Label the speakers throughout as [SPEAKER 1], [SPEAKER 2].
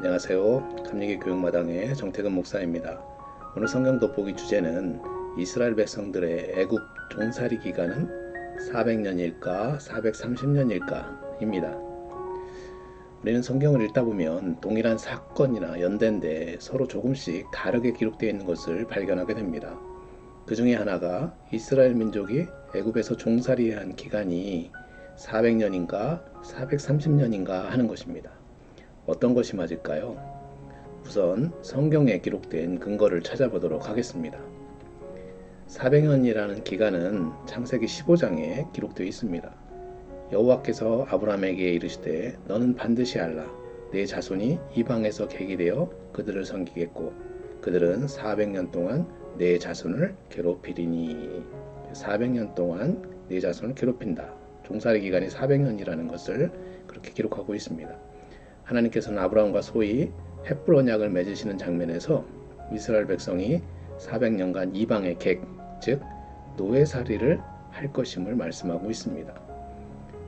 [SPEAKER 1] 안녕하세요. 감리교 교육마당의 정태근 목사입니다. 오늘 성경 돋보기 주제는 이스라엘 백성들의 애굽 종살이 기간은 400년일까 430년일까 입니다. 우리는 성경을 읽다 보면 동일한 사건이나 연대인데 서로 조금씩 다르게 기록되어 있는 것을 발견하게 됩니다. 그 중에 하나가 이스라엘 민족이 애굽에서 종살이한 기간이 400년인가 430년인가 하는 것입니다. 어떤 것이 맞을까요? 우선 성경에 기록된 근거를 찾아보도록 하겠습니다. 400년이라는 기간은 창세기 15장에 기록되어 있습니다. 여호와께서 아브라함에게 이르시되 너는 반드시 알라. 내 자손이 이방에서 객이 되어 그들을 섬기겠고 그들은 400년 동안 내 자손을 괴롭히리니. 400년 동안 내 자손을 괴롭힌다. 종살이 기간이 400년이라는 것을 그렇게 기록하고 있습니다. 하나님께서는 아브라함과 소위 헷불 언약을 맺으시는 장면에서 이스라엘 백성이 400년간 이방의 객, 즉 노예살이를 할 것임을 말씀하고 있습니다.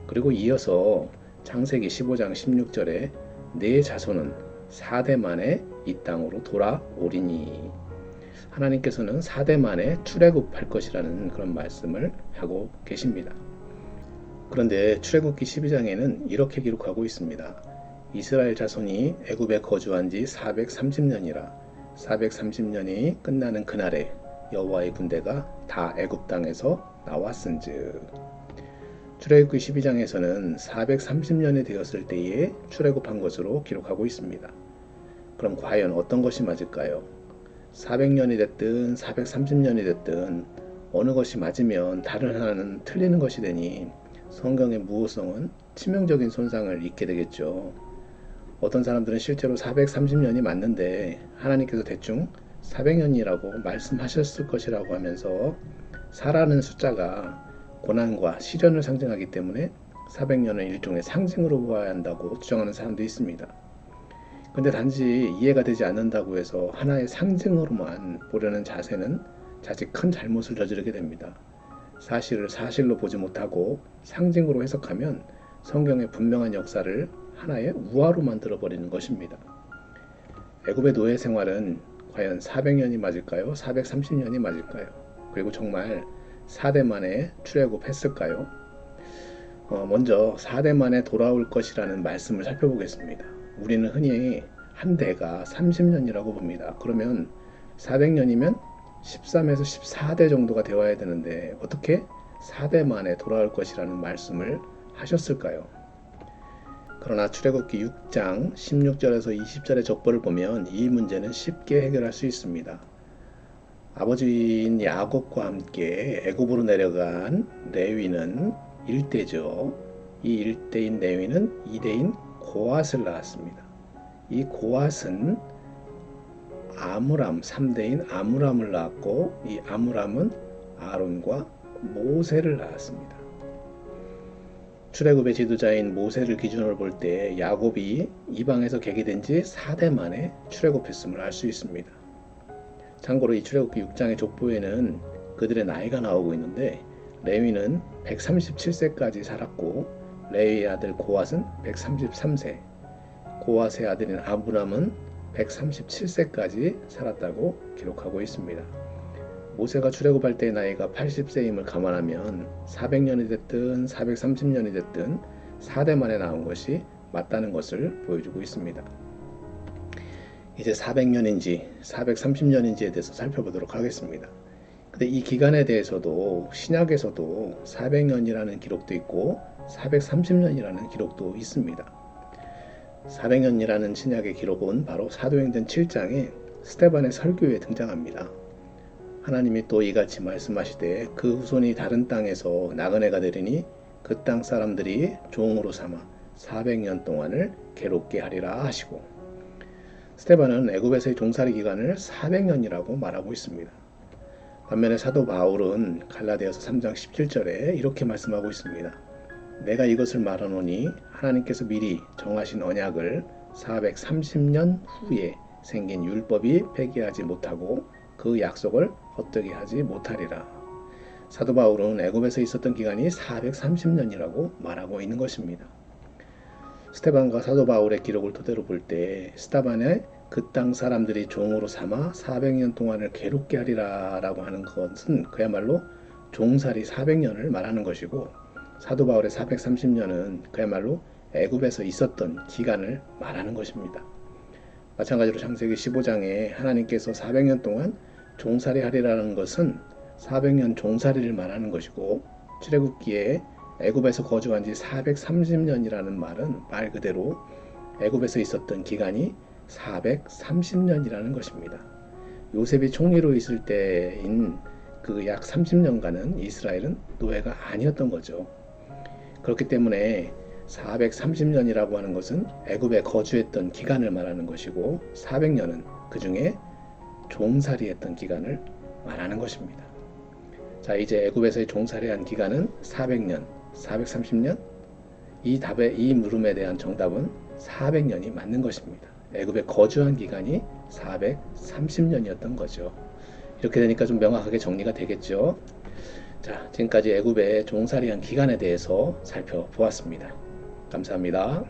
[SPEAKER 1] 그리고 이어서 창세기 15장 16절에 내 자손은 4대 만에 이 땅으로 돌아오리니. 하나님께서는 4대 만에 출애굽할 것이라는 그런 말씀을 하고 계십니다. 그런데 출애굽기 12장에는 이렇게 기록하고 있습니다. 이스라엘 자손이 애굽에 거주한 지 430년이라 430년이 끝나는 그날에 여호와의 군대가 다 애굽 땅에서 나왔은즉. 출애굽기 12장에서는 430년이 되었을 때에 출애굽한 것으로 기록하고 있습니다. 그럼 과연 어떤 것이 맞을까요? 400년이 됐든 430년이 됐든 어느 것이 맞으면 다른 하나는 틀리는 것이 되니 성경의 무호성은 치명적인 손상을 입게 되겠죠. 어떤 사람들은 실제로 430년이 맞는데 하나님께서 대충 400년이라고 말씀하셨을 것이라고 하면서 4라는 숫자가 고난과 시련을 상징하기 때문에 400년은 일종의 상징으로 보아야 한다고 주장하는 사람도 있습니다. 근데 단지 이해가 되지 않는다고 해서 하나의 상징으로만 보려는 자세는 자칫 큰 잘못을 저지르게 됩니다. 사실을 사실로 보지 못하고 상징으로 해석하면 성경의 분명한 역사를 하나의 우화로 만들어버리는 것입니다. 애굽의 노예 생활은 과연 400년이 맞을까요? 430년이 맞을까요? 그리고 정말 4대 만에 출애굽했을까요? 먼저 4대 만에 돌아올 것이라는 말씀을 살펴보겠습니다. 우리는 흔히 한 대가 30년이라고 봅니다. 그러면 400년이면 13에서 14대 정도가 되어야 되는데 어떻게 4대 만에 돌아올 것이라는 말씀을 하셨을까요? 그러나 출애굽기 6장 16절에서 20절의 족보를 보면 이 문제는 쉽게 해결할 수 있습니다. 아버지인 야곱과 함께 애굽으로 내려간 레위는 1대죠. 이 1대인 레위는 2대인 고앗을 낳았습니다. 이 고앗은 아므람 3대인 아므람을 낳았고 이 아므람은 아론과 모세를 낳았습니다. 출애굽의 지도자인 모세를 기준으로 볼 때 야곱이 이방에서 객이 된 지 4대 만에 출애굽했음을 알 수 있습니다. 참고로 이 출애굽기 6장의 족보에는 그들의 나이가 나오고 있는데 레위는 137세까지 살았고 레위의 아들 고앗은 133세, 고앗의 아들인 아브람은 137세까지 살았다고 기록하고 있습니다. 모세가 출애굽할 때의 나이가 80세임을 감안하면 400년이 됐든 430년이 됐든 4대 만에 나온 것이 맞다는 것을 보여주고 있습니다. 이제 400년인지 430년인지에 대해서 살펴보도록 하겠습니다. 근데 이 기간에 대해서도 신약에서도 400년이라는 기록도 있고 430년이라는 기록도 있습니다. 400년이라는 신약의 기록은 바로 사도행전 7장에 스데반의 설교에 등장합니다. 하나님이 또 이같이 말씀하시되 그 후손이 다른 땅에서 나그네가 되리니 그 땅 사람들이 종으로 삼아 400년 동안을 괴롭게 하리라 하시고, 스데반은 애굽에서의 종살이 기간을 400년이라고 말하고 있습니다. 반면에 사도 바울은 갈라디아서 3장 17절에 이렇게 말씀하고 있습니다. 내가 이것을 말하노니 하나님께서 미리 정하신 언약을 430년 후에 생긴 율법이 폐기하지 못하고 그 약속을 헛되게 하지 못하리라. 사도 바울은 애굽에서 있었던 기간이 430년이라고 말하고 있는 것입니다. 스테반과 사도 바울의 기록을 토대로 볼 때 스테반의 그 땅 사람들이 종으로 삼아 400년 동안을 괴롭게 하리라 라고 하는 것은 그야말로 종살이 400년을 말하는 것이고, 사도 바울의 430년은 그야말로 애굽에서 있었던 기간을 말하는 것입니다. 마찬가지로 창세기 15장에 하나님께서 400년 동안 종살이 하리라는 것은 400년 종살이를 말하는 것이고, 출애굽기에 애굽에서 거주한 지 430년이라는 말은 말 그대로 애굽에서 있었던 기간이 430년이라는 것입니다. 요셉이 총리로 있을 때인 그 약 30년간은 이스라엘은 노예가 아니었던 거죠. 그렇기 때문에 430년이라고 하는 것은 애굽에 거주했던 기간을 말하는 것이고, 400년은 그 중에 종살이했던 기간을 말하는 것입니다. 자, 이제 애굽에서의 종살이한 기간은 400년, 430년? 이 물음에 대한 정답은 400년이 맞는 것입니다. 애굽에 거주한 기간이 430년이었던 거죠. 이렇게 되니까 좀 명확하게 정리가 되겠죠. 자, 지금까지 애굽의 종살이한 기간에 대해서 살펴보았습니다. 감사합니다.